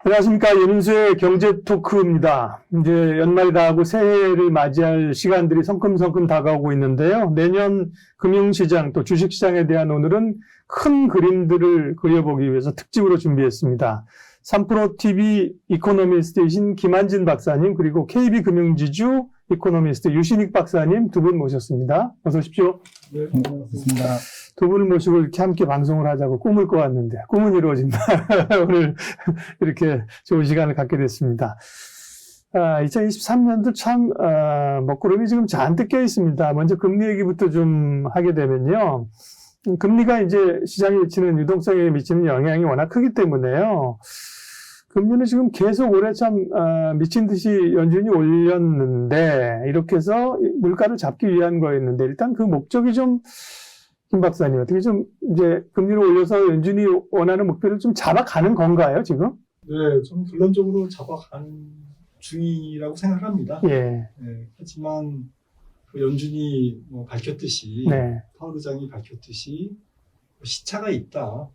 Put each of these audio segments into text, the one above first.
안녕하십니까. 윤은수의 경제 토크입니다. 이제 연말이 다 하고 새해를 맞이할 시간들이 성큼성큼 다가오고 있는데요. 내년 금융시장 또 주식시장에 대한 오늘은 큰 그림들을 그려보기 위해서 특집으로 준비했습니다. 3프로TV 이코노미스트이신 김한진 박사님 그리고 KB금융지주 이코노미스트 유신익 박사님 두 분 모셨습니다. 어서 오십시오. 네, 반갑습니다. 두 분을 모시고 이렇게 함께 방송을 하자고 꿈을 꿔왔는데 꿈은 이루어진다. 오늘 이렇게 좋은 시간을 갖게 됐습니다. 2023년도 참 먹구름이 지금 잔뜩 껴 있습니다. 먼저 금리 얘기부터 좀 하게 되면요. 금리가 이제 시장에 미치는 유동성에 미치는 영향이 워낙 크기 때문에요. 금리는 지금 계속 올해 참 미친 듯이 연준이 올렸는데 이렇게 해서 물가를 잡기 위한 거였는데 일단 그 목적이 좀 김 박사님 어떻게 좀 이제 금리를 올려서 연준이 원하는 목표를 좀 잡아가는 건가요 지금? 네, 좀 결론적으로 잡아가는 중이라고 생각합니다. 예. 네, 하지만 연준이 밝혔듯이 네. 파월 의장이 밝혔듯이 시차가 있다.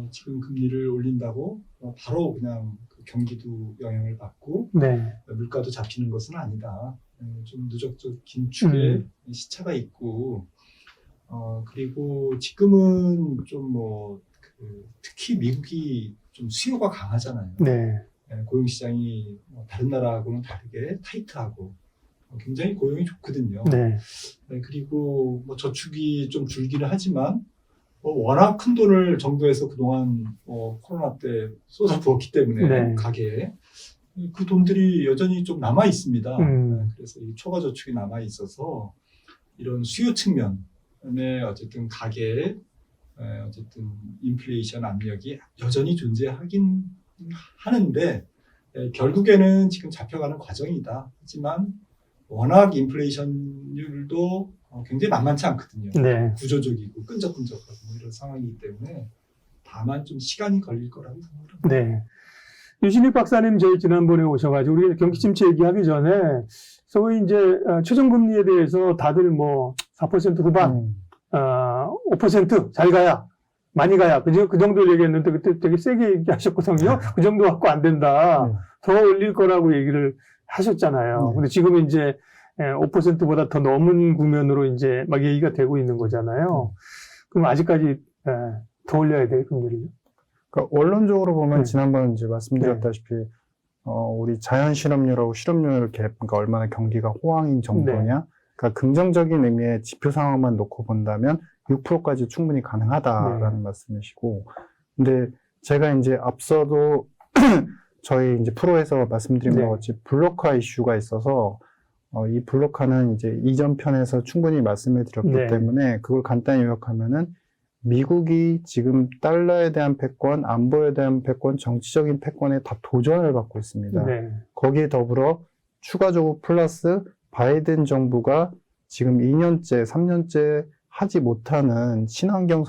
지금 금리를 올린다고 바로 그냥 그 경기도 영향을 받고 네. 물가도 잡히는 것은 아니다. 좀 누적적인 축에 시차가 있고 그리고 지금은 좀 특히 미국이 좀 수요가 강하잖아요. 네. 고용시장이 다른 나라하고는 다르게 타이트하고 굉장히 고용이 좋거든요. 네. 그리고 저축이 좀 줄기는 하지만 워낙 큰 돈을 정부에서 그동안 코로나 때 쏟아부었기 때문에 네. 가게에 그 돈들이 여전히 좀 남아 있습니다. 그래서 이 초과 저축이 남아 있어서 이런 수요 측면에 어쨌든 가계에 어쨌든 인플레이션 압력이 여전히 존재하긴 하는데 결국에는 지금 잡혀가는 과정이다. 하지만 워낙 인플레이션율도 굉장히 만만치 않거든요. 네. 구조적이고 끈적끈적하고 이런 상황이기 때문에 다만 좀 시간이 걸릴 거라고 생각합니다. 네. 유신익 박사님 저희 지난번에 오셔가지고 우리 경기 침체 얘기하기 전에 소위 이제 최종금리에 대해서 다들 4% 후반, 5% 잘 가야, 많이 가야 그 정도를 얘기했는데 그때 되게 세게 얘기하셨거든요. 그 정도 갖고 안 된다. 더 올릴 거라고 얘기를 하셨잖아요. 근데 지금 이제 5%보다 더 넘은 국면으로 이제 막 얘기가 되고 있는 거잖아요. 그럼 아직까지 더 올려야 돼요, 금리를? 그러니까 원론적으로 보면 네. 지난번 이제 말씀드렸다시피 우리 자연 실업률하고 실업률 갭, 그러니까 얼마나 경기가 호황인 정도냐, 그러니까 긍정적인 의미의 지표 상황만 놓고 본다면 6%까지 충분히 가능하다라는 말씀이시고, 근데 제가 이제 앞서도 저희 이제 프로에서 말씀드린 것 같이 블록화 이슈가 있어서 이 블록화는 이제 이전 편에서 충분히 말씀을 드렸기 때문에 그걸 간단히 요약하면은 미국이 지금 달러에 대한 패권, 안보에 대한 패권, 정치적인 패권에 다 도전을 받고 있습니다. 거기에 더불어 추가적으로 플러스 바이든 정부가 지금 2년째, 3년째 하지 못하는 친환경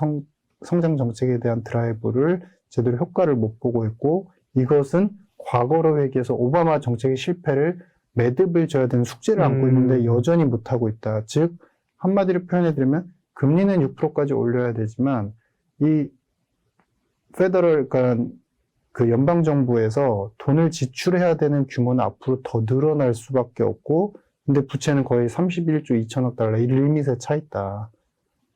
성장 정책에 대한 드라이브를 제대로 효과를 못 보고 있고, 이것은 과거로 회귀해서 오바마 정책의 실패를 매듭을 져야 되는 숙제를 안고 있는데 여전히 못하고 있다. 즉 한마디로 표현해드리면 금리는 6%까지 올려야 되지만 이 페더럴, 그러니까 그 연방정부에서 돈을 지출해야 되는 규모는 앞으로 더 늘어날 수밖에 없고, 근데 부채는 거의 31조 2천억 달러 1밑에 차 있다.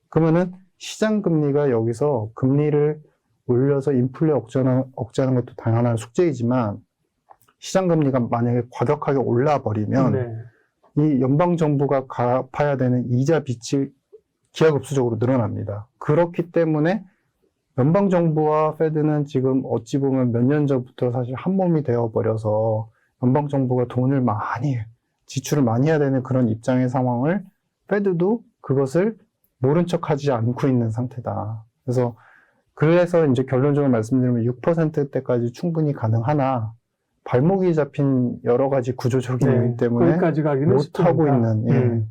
그러면은 시장 금리가 여기서 금리를 올려서 인플레 억제하는 것도 당연한 숙제이지만 시장 금리가 만약에 과격하게 올라버리면 이 연방정부가 갚아야 되는 이자 빚이 기하급수적으로 늘어납니다. 그렇기 때문에 연방정부와 페드는 지금 어찌 보면 몇 년 전부터 사실 한 몸이 되어버려서 연방정부가 돈을 많이 지출을 많이 해야 되는 그런 입장의 상황을 페드도 그것을 모른 척하지 않고 있는 상태다. 그래서 이제 결론적으로 말씀드리면 6%대까지 충분히 가능하나 발목이 잡힌 여러 가지 구조적인 이유 때문에 못하고 있는.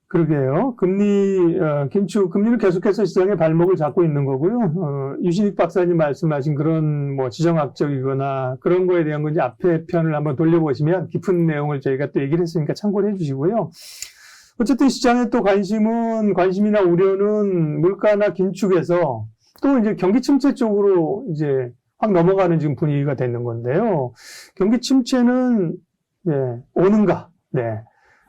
그러게요. 금리를 계속해서 시장의 발목을 잡고 있는 거고요. 유신익 박사님 말씀하신 그런 지정학적이거나 그런 거에 대한 건 이제 앞에 편을 한번 돌려보시면 깊은 내용을 저희가 또 얘기를 했으니까 참고를 해주시고요. 어쨌든 시장의 또 관심이나 우려는 물가나 긴축에서 또 이제 경기 침체 쪽으로 이제 확 넘어가는 지금 분위기가 되는 건데요. 경기 침체는 오는가? 네.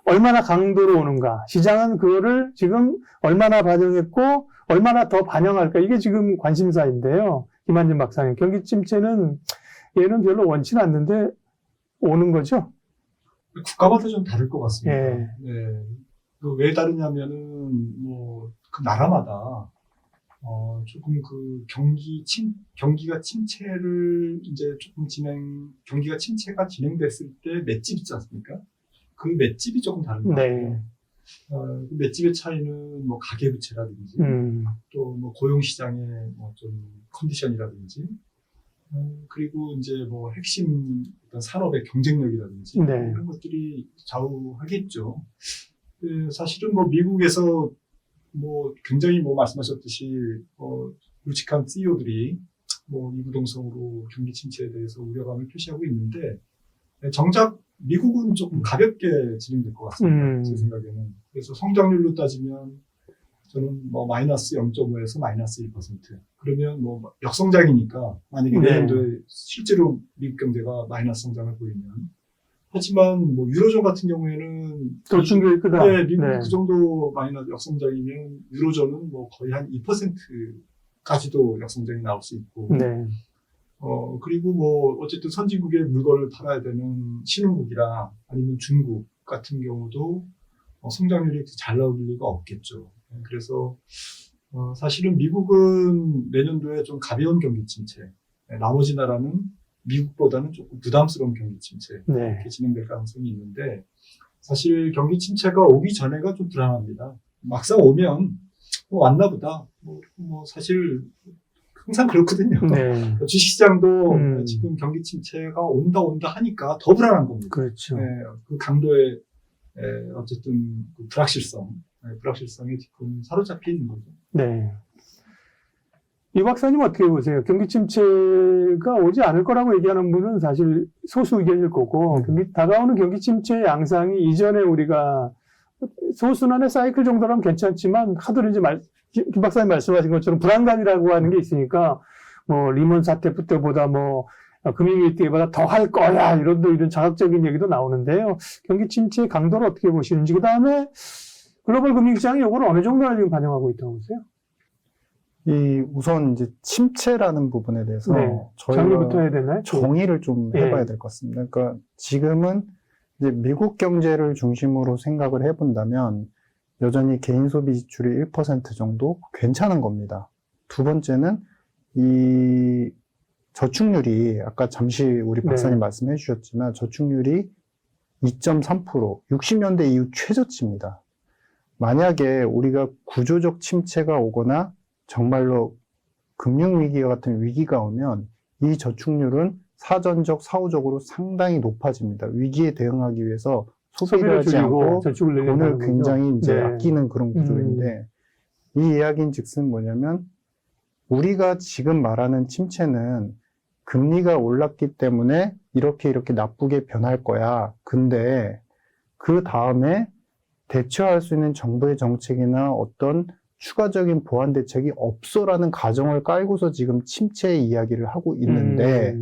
얼마나 강도로 오는가? 시장은 그거를 지금 얼마나 반영했고 얼마나 더 반영할까? 이게 지금 관심사인데요. 김한진 박사님, 경기 침체는 얘는 별로 원치는 않는데 오는 거죠? 국가마다 좀 다를 것 같습니다. 예. 네. 왜 다르냐면은, 그 나라마다, 조금 경기가 침체를 이제 경기가 침체가 진행됐을 때 맷집 있지 않습니까? 그 맷집이 조금 다른 것 같아요. 네. 그 맷집의 차이는 가계부채라든지, 또 고용시장의 좀 컨디션이라든지, 그리고 이제 핵심 어떤 산업의 경쟁력이라든지, 네. 이런 것들이 좌우하겠죠. 사실은 미국에서 굉장히 말씀하셨듯이 굵직한 CEO들이 이구동성으로 경기 침체에 대해서 우려감을 표시하고 있는데, 정작 미국은 조금 가볍게 진행될 것 같습니다. 제 생각에는. 그래서 성장률로 따지면 저는 마이너스 0.5에서 마이너스 1%. 그러면 역성장이니까 만약에 내년도에 실제로 미국 경제가 마이너스 성장을 보이면, 하지만 유로존 같은 경우에는 더 충격이 크다. 네, 미국이 그 정도 마이너스 역성장이면 유로존은 거의 한 2%까지도 역성장이 나올 수 있고, 네. 그리고 어쨌든 선진국의 물건을 팔아야 되는 신흥국이나 아니면 중국 같은 경우도 성장률이 잘 나올 리가 없겠죠. 그래서 사실은 미국은 내년도에 좀 가벼운 경기 침체, 나머지 나라는 미국보다는 조금 부담스러운 경기 침체 이렇게 진행될 가능성이 있는데, 사실 경기 침체가 오기 전에가 좀 불안합니다. 막상 오면 왔나 보다. 사실 항상 그렇거든요. 네. 주식시장도 지금 경기 침체가 온다 하니까 더 불안한 겁니다. 그렇죠. 그 강도의 어쨌든 그 불확실성에 지금 사로잡혀 있는 거죠. 네. 이 박사님 어떻게 보세요? 경기 침체가 오지 않을 거라고 얘기하는 분은 사실 소수 의견일 거고, 다가오는 경기 침체의 양상이 이전에 우리가 소순환의 사이클 정도라면 괜찮지만, 하도 이제 김 박사님 말씀하신 것처럼 불안감이라고 하는 게 있으니까, 리먼 사태 때보다 금융위기 때보다 더 할 거야, 이런 자극적인 얘기도 나오는데요. 경기 침체의 강도를 어떻게 보시는지, 그 다음에 글로벌 금융시장이 이걸 어느 정도나 지금 반영하고 있다고 보세요? 우선 이제 침체라는 부분에 대해서 정리부터 해야 되나요? 정의를 좀 해봐야 될 것 같습니다. 그러니까 지금은 이제 미국 경제를 중심으로 생각을 해본다면 여전히 개인 소비 지출이 1% 정도 괜찮은 겁니다. 두 번째는 이 저축률이 아까 잠시 우리 박사님 말씀해 주셨지만 저축률이 2.3%, 60년대 이후 최저치입니다. 만약에 우리가 구조적 침체가 오거나 정말로 금융위기와 같은 위기가 오면 이 저축률은 사후적으로 상당히 높아집니다. 위기에 대응하기 위해서 소비를 하지 않고 돈을 굉장히 이제 아끼는 그런 구조인데, 이 이야기인 즉슨 뭐냐면 우리가 지금 말하는 침체는 금리가 올랐기 때문에 이렇게 나쁘게 변할 거야. 근데 그 다음에 대처할 수 있는 정부의 정책이나 어떤 추가적인 보완 대책이 없어라는 가정을 깔고서 지금 침체의 이야기를 하고 있는데,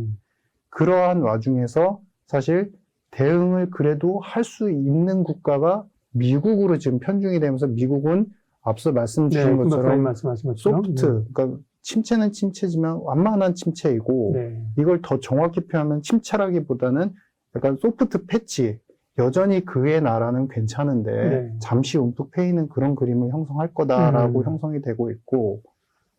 그러한 와중에서 사실 대응을 그래도 할 수 있는 국가가 미국으로 지금 편중이 되면서, 미국은 앞서 말씀 주신 것처럼 소프트, 그러니까 침체는 침체지만 완만한 침체이고, 이걸 더 정확히 표현하면 침체라기보다는 약간 소프트 패치, 여전히 그의 나라는 괜찮은데 잠시 움푹 패이는 그런 그림을 형성할 거다라고 형성이 되고 있고,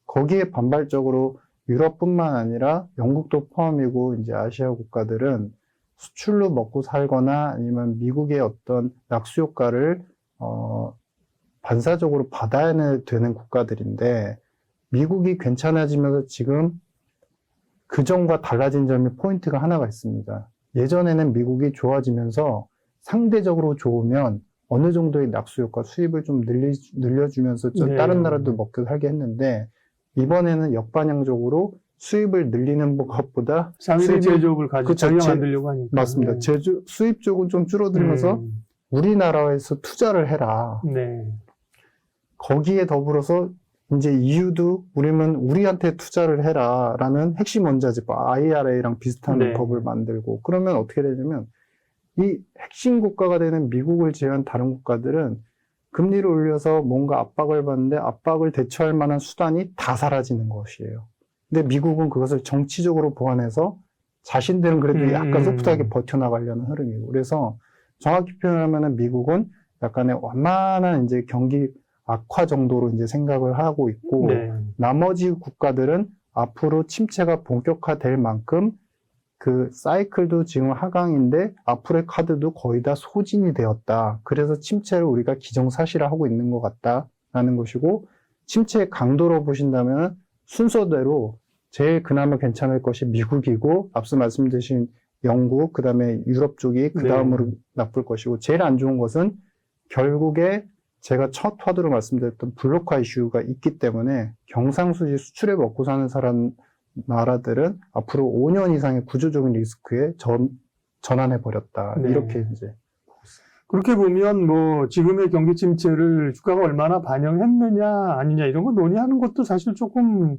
거기에 반발적으로 유럽뿐만 아니라 영국도 포함이고 이제 아시아 국가들은 수출로 먹고 살거나 아니면 미국의 어떤 낙수 효과를 반사적으로 받아야 되는 국가들인데, 미국이 괜찮아지면서 지금 그전과 달라진 점이 포인트가 하나가 있습니다. 예전에는 미국이 좋아지면서 상대적으로 좋으면 어느 정도의 낙수 효과, 수입을 좀 늘려주면서 좀 다른 나라도 먹고 살게 했는데, 이번에는 역반영적으로 수입을 늘리는 것보다 상위 제조업을 전혀 만들려고 하니까. 맞습니다. 수입 쪽은 좀 줄어들면서 우리나라에서 투자를 해라. 거기에 더불어서 이제 이유도 우리는 우리한테 투자를 해라라는 핵심 원자재, IRA랑 비슷한 네. 법을 만들고 그러면 어떻게 되냐면 이 핵심 국가가 되는 미국을 제외한 다른 국가들은 금리를 올려서 뭔가 압박을 받는데 압박을 대처할 만한 수단이 다 sa라지는 것이에요. 근데 미국은 그것을 정치적으로 보완해서 자신들은 그래도 약간 소프트하게 버텨나가려는 흐름이고 그래서 정확히 표현하면은 미국은 약간의 완만한 이제 경기 악화 정도로 이제 생각을 하고 있고 네. 나머지 국가들은 앞으로 침체가 본격화될 만큼 그 사이클도 지금 하강인데 앞으로의 카드도 거의 다 소진이 되었다. 그래서 침체를 우리가 기정사실화하고 있는 것 같다라는 것이고 침체의 강도로 보신다면 순서대로 제일 그나마 괜찮을 것이 미국이고 앞서 말씀드린 영국, 그 다음에 유럽 쪽이 그 다음으로 나쁠 것이고 제일 안 좋은 것은 결국에 제가 첫 화두로 말씀드렸던 블록화 이슈가 있기 때문에 경상수지 수출에 먹고 사는 나라들은 앞으로 5년 이상의 구조적인 리스크에 전환해버렸다. 네. 이렇게 이제. 그렇게 보면 뭐 지금의 경기 침체를 주가가 얼마나 반영했느냐 아니냐 이런 거 논의하는 것도 사실 조금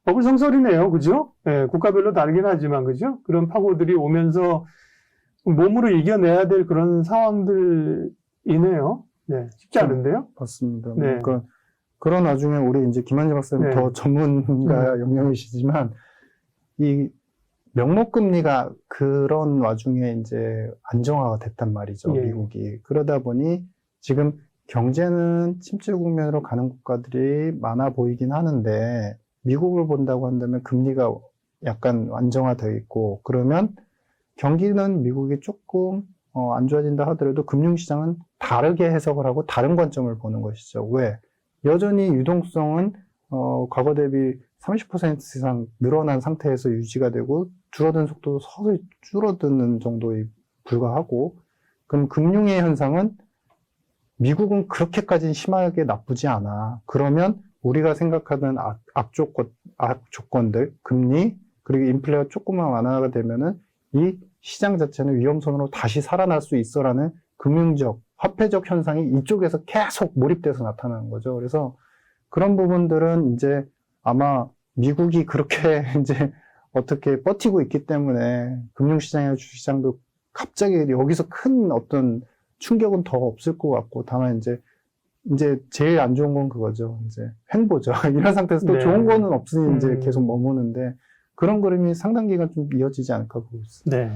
어불성설이네요. 그죠? 예, 국가별로 다르긴 하지만 그죠? 그런 파고들이 오면서 몸으로 이겨내야 될 그런 상황들이네요. 네, 쉽지 않은데요? 맞습니다. 네. 그러니까 그런 와중에 우리 이제 김한재 박사님 네. 더 전문가 영역이시지만 이 명목금리가 그런 와중에 이제 안정화가 됐단 말이죠. 예. 미국이. 그러다 보니 지금 경제는 침체 국면으로 가는 국가들이 많아 보이긴 하는데 미국을 본다고 한다면 금리가 약간 안정화되어 있고 그러면 경기는 미국이 조금 안 좋아진다 하더라도 금융시장은 다르게 해석을 하고 다른 관점을 보는 것이죠. 왜? 여전히 유동성은 과거 대비 30% 이상 늘어난 상태에서 유지가 되고 줄어든 속도도 서서히 줄어드는 정도에 불과하고 그럼 금융의 현상은 미국은 그렇게까지 심하게 나쁘지 않아. 그러면 우리가 생각하던 악조건들, 금리, 그리고 인플레가 조금만 완화가 되면은 이 시장 자체는 위험선으로 다시 살아날 수 있어라는 금융적, 화폐적 현상이 이쪽에서 계속 몰입돼서 나타나는 거죠. 그래서 그런 부분들은 이제 아마 미국이 그렇게 이제 어떻게 버티고 있기 때문에 금융시장이나 주식시장도 갑자기 여기서 큰 어떤 충격은 더 없을 것 같고 다만 이제 제일 안 좋은 건 그거죠. 이제 횡보죠. 이런 상태에서 또 네. 좋은 거는 없으니 이제 계속 머무는데 그런 그림이 상당 기간 좀 이어지지 않을까 보고 있습니다. 네.